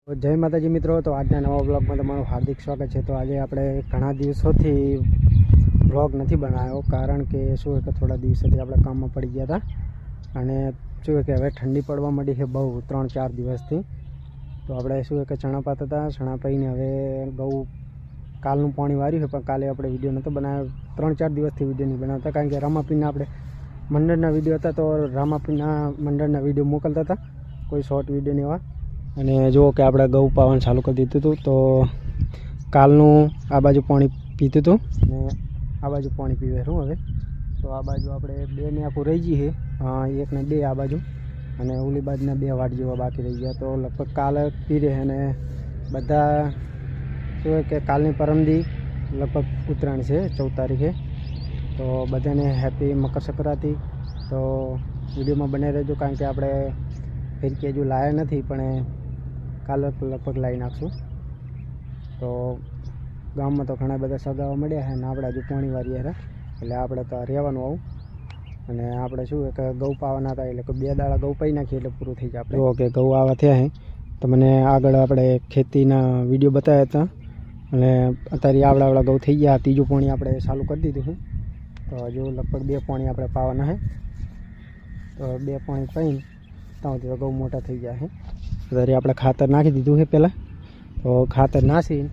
જય માતાજી મિત્રો, તો આજના નવા બ્લોગમાં તમારું હાર્દિક સ્વાગત છે। તો આજે આપણે ઘણા દિવસોથી બ્લોગ નથી બનાવ્યો, કારણ કે શું છે કે થોડા દિવસોથી આપણે કામમાં પડી ગયા હતા અને શું છે કે હવે ઠંડી પડવા માંડી છે બહુ 3-4 દિવસથી। તો આપણે શું છે કે ચણા પાતા હતા, ચણા પાઈને હવે બહુ કાલનું પાણી વાર્યું છે, પણ કાલે આપણે વિડીયો નહોતો બનાવ્યો। 3-4 દિવસથી વિડીયો નહીં બનાવતા, કારણ કે રામાપીરના આપણે મંડળના વિડીયો હતા, તો રામાપીરના મંડળના વિડીયો મોકલતા હતા, કોઈ શોર્ટ વિડીયો નહીં એવા। અને જુઓ કે આપણે ગૌ પાવાનું ચાલુ કરી દીધું હતું, તો કાલનું આ બાજુ પાણી પીતું હતું અને આ બાજુ પાણી પીવે છું હવે। તો આ બાજુ આપણે 2 ને આખું રહી ગઈ છે, 1 ને 2 આ બાજુ, અને ઓલી બાજુના 2 વાટ જેવા બાકી રહી ગયા। તો લગભગ કાલે પી રહે, અને બધા શું કે કાલની પરમદી લગભગ ઉત્તરાયણ છે 14 તારીખે। તો બધાને હેપી મકર સંક્રાંતિ। તો વિડીયોમાં બને રહેજો, કારણ કે આપણે ફિરકી હજુ લાવ્યા નથી, પણ કાલે લગભગ લાવી નાખશું। તો ગામમાં તો ઘણા બધા સગાવા મળ્યા છે, અને આપણે હજુ પાણી વારીએ હતા, એટલે આપણે તો રહેવાનું આવું। અને આપણે શું કે ગૌ પાવાના હતા, એટલે 2 દાડા ગૌ પાઈ નાખીએ એટલે પૂરું થઈ જાય। આપણે કે ગૌ આવા થયા છે, તો મને આગળ આપણે ખેતીના વિડીયો બતાવ્યા હતા, અને અત્યારે આવડા ગૌ થઈ ગયા। 3જું પાણી આપણે ચાલુ કરી દીધું છે, તો હજુ લગભગ 2 પાણી આપણે પાવાના છે। તો 2 પાણી પાઈને તો ગૌ મોટા થઈ ગયા છે। અત્યારે આપણે ખાતર નાખી દીધું છે પહેલાં, તો ખાતર નાખી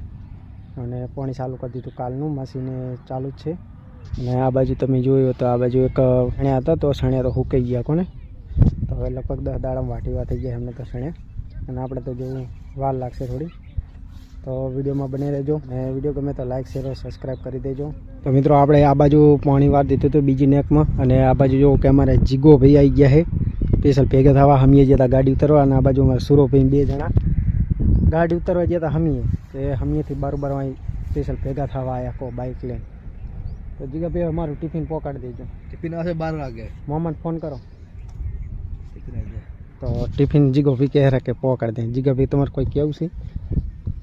અને પાણી ચાલુ કરી દીધું કાલનું, મશીને ચાલુ જ છે। અને આ બાજુ તમે જોયું તો આ બાજુ એક સણ્યા હતા, તો સણ્યા તો સુકાઈ ગયા કોને, તો હવે લગભગ 10 દાડામાં વાટીવા થઈ ગયા એમને તો સણ્યા, અને આપણે તો જોવું વાર લાગશે થોડી। તો વિડીયોમાં બને રહેજો, અને વિડીયો ગમે તો લાઇક શેર સબસ્ક્રાઈબ કરી દેજો। તો મિત્રો આપણે આ બાજુ પાણી વાર દીધું હતું બીજી નેકમાં, અને આ બાજુ જોવું કે અમારે જીગો ભાઈ આવી ગયા છે સ્પેશલ ભેગા થવા। હમીએ જતા ગાડી ઉતરવા, અને આ બાજુ અમારે સુરો ભાઈ 2 જણા ગાડી ઉતરવા જતા હમીએ, તે હમીએથી બારોબાર અહીં સ્પેશલ ભેગા થવા આવ્યા કો બાઇક લઈને। તો જીગા ભાઈ અમારું ટિફિન પહોંચાડી દેજો। ટિફિન આવશે 12 વાગે, મોહમ્મદ ફોન કરો ટિફિન આવી જાય। તો ટિફિન જીગો ભાઈ કહે કે પહોંચાડી દે। જીગા ભાઈ તમારે કોઈ કેવું છે?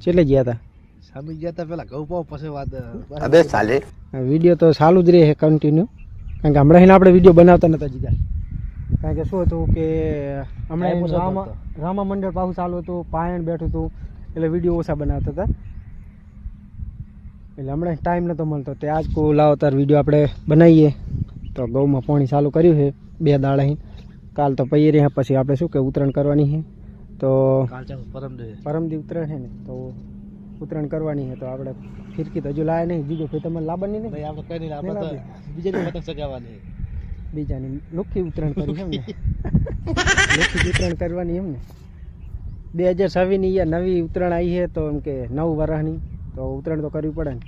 ચેલે ગયા હતા? સામે ગયા હતા પેલા ઘઉં પાવ, પછી વાત અબે સાલે વિડીયો તો ચાલુ જ રહે છે કન્ટિન્યુ, કારણ કે હમણાં આપણે વિડીયો બનાવતા નતા જીગા, કારણ કે શું હતું કે હમણાં રામા મંડળ પાછું ચાલુ હતું, પાયણ બેઠું હતું, એટલે વિડીયો ઓછા બનાવતા હતા, એટલે હમણાં ટાઈમ નહોતો મળતો। તે આજ કો લાવો તાર વિડીયો આપણે બનાવીએ। તો ગૌમાં પાણી ચાલુ કર્યું છે 2 દાડા, કાલ તો પૈયે રહ્યા, પછી આપણે શું કે ઉત્તરાયણ કરવાની છે, તો પરમદી ઉત્તરાયણ છે ને, તો ઉત્તરાયણ કરવાની છે। તો આપણે ફિરકી તો હજુ લાયા નહીં, જીગો ભાઈ તમારે લાવવાની નહીં? આપણે કઈ નહીં, આપણે બીજાની પતંગ ચગાવવાની, બીજાની લુખી ઉત્તરાયણ કરી એમ ને લુખી ઉત્તરાયણ કરવાની એમ ને। 2026ની નવી ઉત્તરાયણ આવી છે, તો એમ કે 9 વર્ષની, તો ઉત્તરાયણ તો કરવી પડે ને।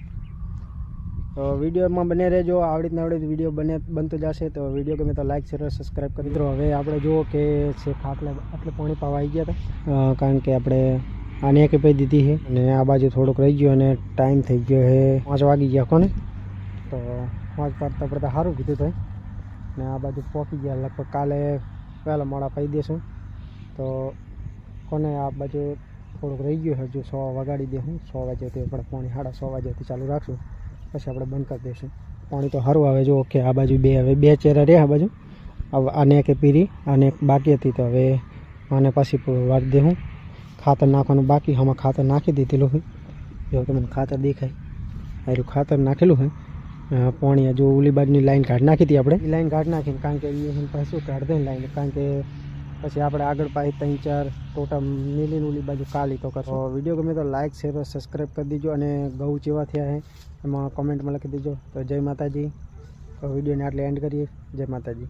તો વિડીયોમાં બને રહેજો, આવડી વિડીયો બનતો જશે। તો વિડીયો ગમે તો લાઈક શેર સબસ્ક્રાઈબ કરી દો। હવે આપણે જુઓ કે છેક આટલે પાણી પાવા આવી ગયા હતા, કારણ કે આપણે આને કે પી દીધી છે, અને આ બાજુ થોડુંક રહી ગયું, અને ટાઈમ થઈ ગયો છે 5 વાગી ગયા કોને, તો 5 પાડતા પડતા સારું કીધું થાય, ને આ બાજુ પહોંચી ગયા લગભગ કાલે પહેલાં મોડા પાઈ દઈશું। તો કોને આ બાજુ થોડુંક રહી ગયું હજુ 100 વગાડી દઈશું, 100 વાગ્યાથી આપણે પાણી 6:30 વાગ્યાથી ચાલુ રાખશું, પછી આપણે બંધ કરી દઈશું। પાણી તો સારું આવે, જો કે આ બાજુ હવે 2 ચેરા રહ્યા, આ બાજુ આને કે પીરી, આને બાકી હતી, તો હવે આને પાછી વાળી દઈશું। ખાતર નાખવાનું બાકી, આમાં ખાતર નાખી દીધેલું છે, જો તમને ખાતર દેખાય, આટલું ખાતર નાખેલું છે। પાણી હજુ ઓલી બાજુની લાઈન કાઢી નાખી હતી આપણે, એ લાઈન કાઢી નાખીને, કારણ કે એ પાસે શું કાઢી દે લાઈન, કારણ કે પછી આપણે આગળ પાઈ 3-4 ટોટા મિલીને ઓલી બાજુ કાલી તો કરશો। વિડીયો ગમે તો લાઇક શેર સબસ્ક્રાઈબ કરી દેજો, અને ગૌ જેવા થયા છે એમાં કોમેન્ટમાં લખી દેજો। તો જય માતાજી। તો વિડીયોને આટલે એન્ડ કરીએ। જય માતાજી।